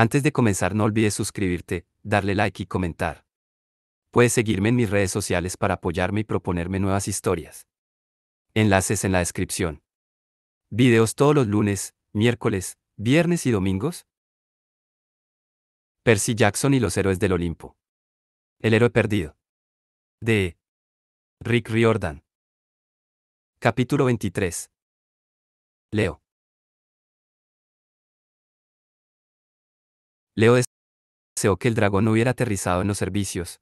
Antes de comenzar no olvides suscribirte, darle like y comentar. Puedes seguirme en mis redes sociales para apoyarme y proponerme nuevas historias. Enlaces en la descripción. Videos todos los lunes, miércoles, viernes y domingos. Percy Jackson y los héroes del Olimpo. El héroe perdido. De Rick Riordan. Capítulo 23. Leo. Leo deseó que el dragón no hubiera aterrizado en los servicios.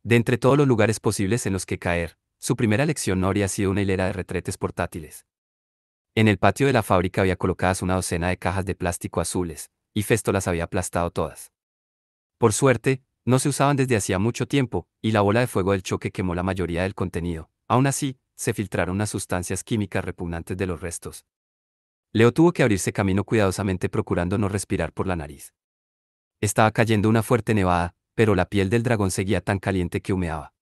De entre todos los lugares posibles en los que caer, su primera elección no habría sido una hilera de retretes portátiles. En el patio de la fábrica había colocadas una docena de cajas de plástico azules, y Festo las había aplastado todas. Por suerte, no se usaban desde hacía mucho tiempo, y la bola de fuego del choque quemó la mayoría del contenido. Aún así, se filtraron unas sustancias químicas repugnantes de los restos. Leo tuvo que abrirse camino cuidadosamente procurando no respirar por la nariz. Estaba cayendo una fuerte nevada, pero la piel del dragón seguía tan caliente que humeaba.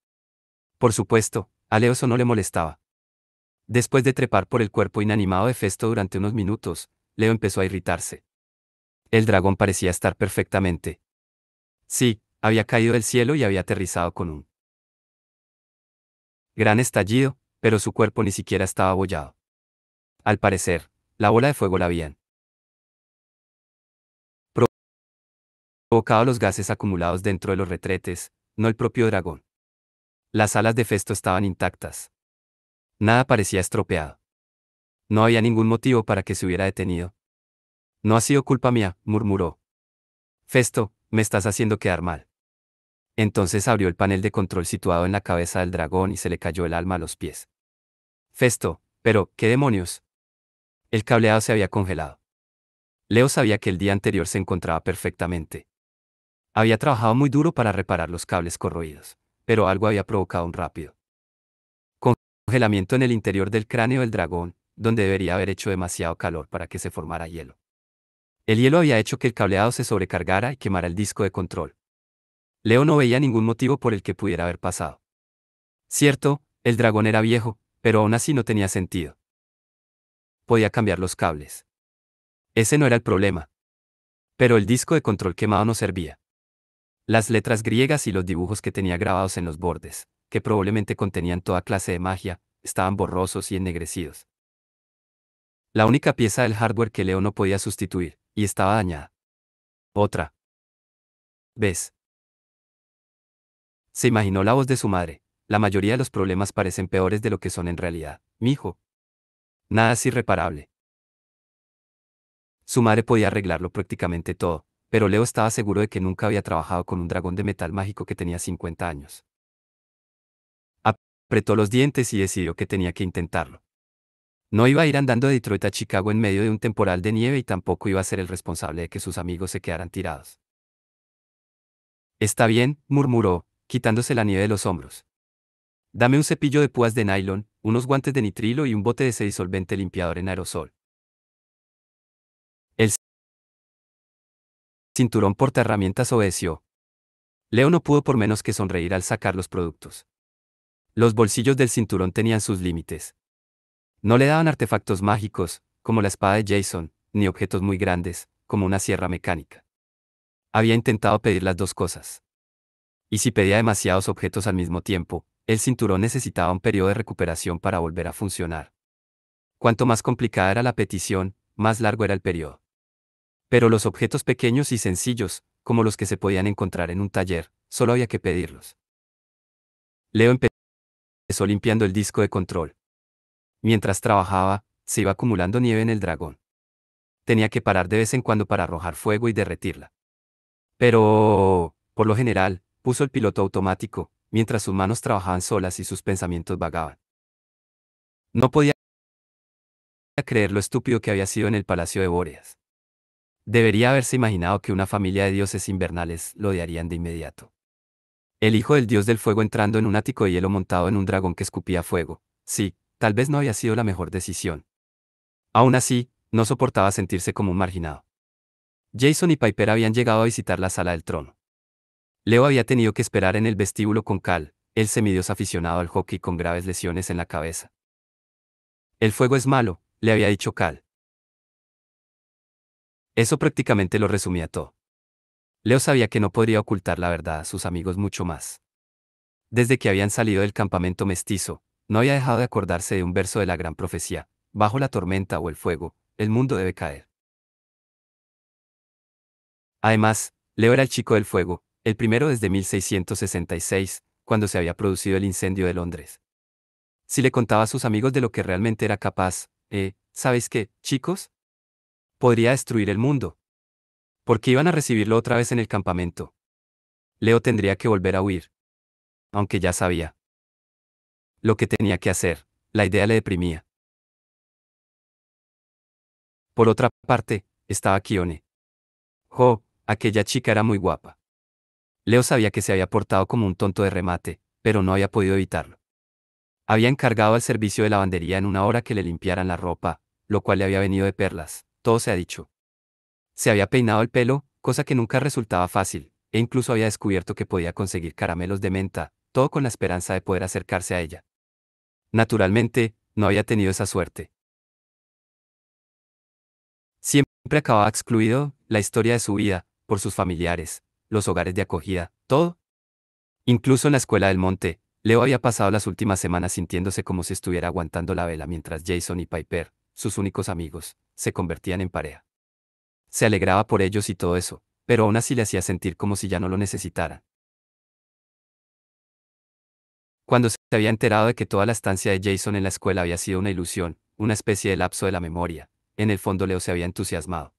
Por supuesto, a Leo eso no le molestaba. Después de trepar por el cuerpo inanimado de Festo durante unos minutos, Leo empezó a irritarse. El dragón parecía estar perfectamente. Sí, había caído del cielo y había aterrizado con un gran estallido, pero su cuerpo ni siquiera estaba abollado. Al parecer, la bola de fuego la habían provocado los gases acumulados dentro de los retretes, no el propio dragón. Las alas de Festo estaban intactas. Nada parecía estropeado. No había ningún motivo para que se hubiera detenido. No ha sido culpa mía, murmuró. Festo, me estás haciendo quedar mal. Entonces abrió el panel de control situado en la cabeza del dragón y se le cayó el alma a los pies. Festo, pero, ¿qué demonios? El cableado se había congelado. Leo sabía que el día anterior se encontraba perfectamente. Había trabajado muy duro para reparar los cables corroídos, pero algo había provocado un rápido congelamiento en el interior del cráneo del dragón, donde debería haber hecho demasiado calor para que se formara hielo. El hielo había hecho que el cableado se sobrecargara y quemara el disco de control. Leo no veía ningún motivo por el que pudiera haber pasado. Cierto, el dragón era viejo, pero aún así no tenía sentido. Podía cambiar los cables. Ese no era el problema. Pero el disco de control quemado no servía. Las letras griegas y los dibujos que tenía grabados en los bordes, que probablemente contenían toda clase de magia, estaban borrosos y ennegrecidos. La única pieza del hardware que Leo no podía sustituir, y estaba dañada. Otra vez. Se imaginó la voz de su madre. La mayoría de los problemas parecen peores de lo que son en realidad, mijo. Nada es irreparable. Su madre podía arreglarlo prácticamente todo, pero Leo estaba seguro de que nunca había trabajado con un dragón de metal mágico que tenía 50 años. Apretó los dientes y decidió que tenía que intentarlo. No iba a ir andando de Detroit a Chicago en medio de un temporal de nieve y tampoco iba a ser el responsable de que sus amigos se quedaran tirados. Está bien, murmuró, quitándose la nieve de los hombros. Dame un cepillo de púas de nylon, unos guantes de nitrilo y un bote de ese disolvente limpiador en aerosol. El cinturón portaherramientas obedeció. Leo no pudo por menos que sonreír al sacar los productos. Los bolsillos del cinturón tenían sus límites. No le daban artefactos mágicos, como la espada de Jason, ni objetos muy grandes, como una sierra mecánica. Había intentado pedir las dos cosas. Y si pedía demasiados objetos al mismo tiempo, el cinturón necesitaba un periodo de recuperación para volver a funcionar. Cuanto más complicada era la petición, más largo era el periodo. Pero los objetos pequeños y sencillos, como los que se podían encontrar en un taller, solo había que pedirlos. Leo empezó limpiando el disco de control. Mientras trabajaba, se iba acumulando nieve en el dragón. Tenía que parar de vez en cuando para arrojar fuego y derretirla. Pero, por lo general, puso el piloto automático, mientras sus manos trabajaban solas y sus pensamientos vagaban. No podía creer lo estúpido que había sido en el palacio de Bóreas. Debería haberse imaginado que una familia de dioses invernales lo odiarían de inmediato. El hijo del dios del fuego entrando en un ático de hielo montado en un dragón que escupía fuego. Sí, tal vez no había sido la mejor decisión. Aún así, no soportaba sentirse como un marginado. Jason y Piper habían llegado a visitar la sala del trono. Leo había tenido que esperar en el vestíbulo con Cal, el semidios aficionado al hockey con graves lesiones en la cabeza. El fuego es malo, le había dicho Cal. Eso prácticamente lo resumía todo. Leo sabía que no podría ocultar la verdad a sus amigos mucho más. Desde que habían salido del campamento mestizo, no había dejado de acordarse de un verso de la gran profecía: bajo la tormenta o el fuego, el mundo debe caer. Además, Leo era el chico del fuego, el primero desde 1666, cuando se había producido el incendio de Londres. Si le contaba a sus amigos de lo que realmente era capaz, ¿sabéis qué, chicos? Podría destruir el mundo. Porque iban a recibirlo otra vez en el campamento. Leo tendría que volver a huir. Aunque ya sabía lo que tenía que hacer, la idea le deprimía. Por otra parte, estaba Kione. Aquella chica era muy guapa. Leo sabía que se había portado como un tonto de remate, pero no había podido evitarlo. Había encargado al servicio de lavandería en una hora que le limpiaran la ropa, lo cual le había venido de perlas, todo se ha dicho. Se había peinado el pelo, cosa que nunca resultaba fácil, e incluso había descubierto que podía conseguir caramelos de menta, todo con la esperanza de poder acercarse a ella. Naturalmente, no había tenido esa suerte. Siempre acababa excluido, la historia de su vida, por sus familiares, los hogares de acogida, todo. Incluso en la escuela del monte, Leo había pasado las últimas semanas sintiéndose como si estuviera aguantando la vela mientras Jason y Piper, sus únicos amigos, se convertían en pareja. Se alegraba por ellos y todo eso, pero aún así le hacía sentir como si ya no lo necesitaran. Cuando se había enterado de que toda la estancia de Jason en la escuela había sido una ilusión, una especie de lapso de la memoria, en el fondo Leo se había entusiasmado.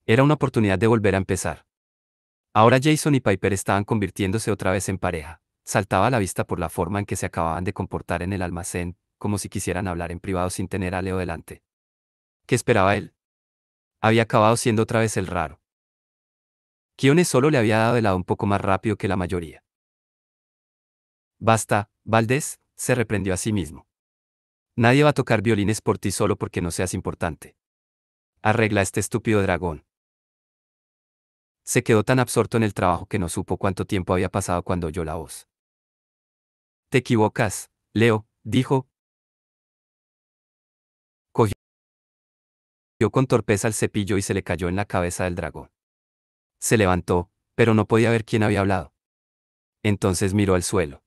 Era una oportunidad de volver a empezar. Ahora Jason y Piper estaban convirtiéndose otra vez en pareja. Saltaba a la vista por la forma en que se acababan de comportar en el almacén, como si quisieran hablar en privado sin tener a Leo delante. ¿Qué esperaba él? Había acabado siendo otra vez el raro. Kione solo le había dado de lado un poco más rápido que la mayoría. Basta, Valdés, se reprendió a sí mismo. Nadie va a tocar violines por ti solo porque no seas importante. Arregla este estúpido dragón. Se quedó tan absorto en el trabajo que no supo cuánto tiempo había pasado cuando oyó la voz. Te equivocas, Leo, dijo. Cogió con torpeza el cepillo y se le cayó en la cabeza del dragón. Se levantó, pero no podía ver quién había hablado. Entonces miró al suelo.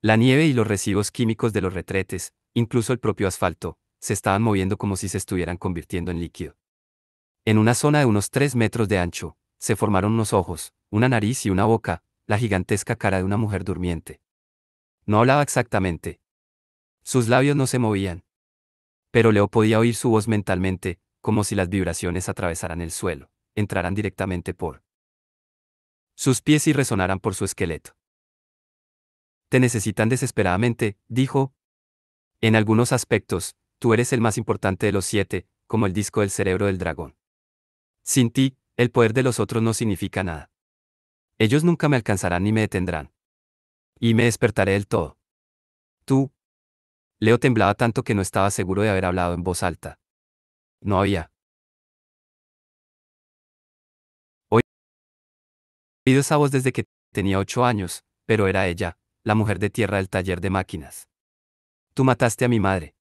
La nieve y los residuos químicos de los retretes, incluso el propio asfalto, se estaban moviendo como si se estuvieran convirtiendo en líquido. En una zona de unos 3 metros de ancho, se formaron unos ojos, una nariz y una boca, la gigantesca cara de una mujer durmiente. No hablaba exactamente. Sus labios no se movían. Pero Leo podía oír su voz mentalmente, como si las vibraciones atravesaran el suelo, entraran directamente por sus pies y resonaran por su esqueleto. Te necesitan desesperadamente, dijo. En algunos aspectos, tú eres el más importante de los 7, como el disco del cerebro del dragón. Sin ti, el poder de los otros no significa nada. Ellos nunca me alcanzarán ni me detendrán. Y me despertaré del todo. Tú. Leo temblaba tanto que no estaba seguro de haber hablado en voz alta. No había oído esa voz desde que tenía 8 años, pero era ella, la mujer de tierra del taller de máquinas. Tú mataste a mi madre.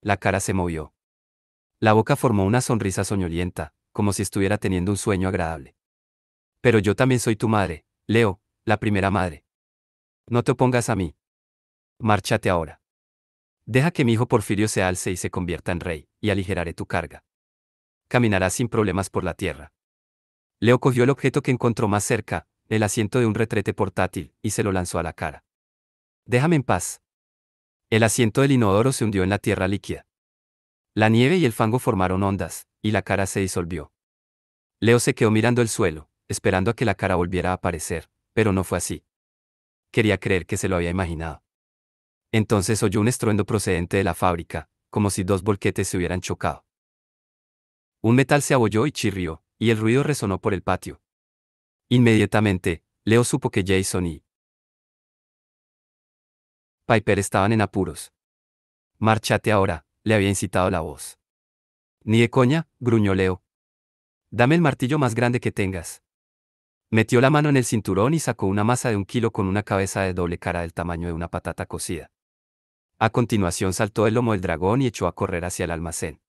La cara se movió. La boca formó una sonrisa soñolienta, como si estuviera teniendo un sueño agradable. Pero yo también soy tu madre, Leo, la primera madre. No te opongas a mí. Márchate ahora. Deja que mi hijo Porfirio se alce y se convierta en rey, y aligeraré tu carga. Caminarás sin problemas por la tierra. Leo cogió el objeto que encontró más cerca, el asiento de un retrete portátil, y se lo lanzó a la cara. Déjame en paz. El asiento del inodoro se hundió en la tierra líquida. La nieve y el fango formaron ondas, y la cara se disolvió. Leo se quedó mirando el suelo, esperando a que la cara volviera a aparecer, pero no fue así. Quería creer que se lo había imaginado. Entonces oyó un estruendo procedente de la fábrica, como si 2 volquetes se hubieran chocado. Un metal se abolló y chirrió, y el ruido resonó por el patio. Inmediatamente, Leo supo que Jason y Piper estaban en apuros. Márchate ahora, le había incitado la voz. Ni de coña, gruñó Leo. Dame el martillo más grande que tengas. Metió la mano en el cinturón y sacó una masa de 1 kilo con una cabeza de doble cara del tamaño de una patata cocida. A continuación saltó el lomo del dragón y echó a correr hacia el almacén.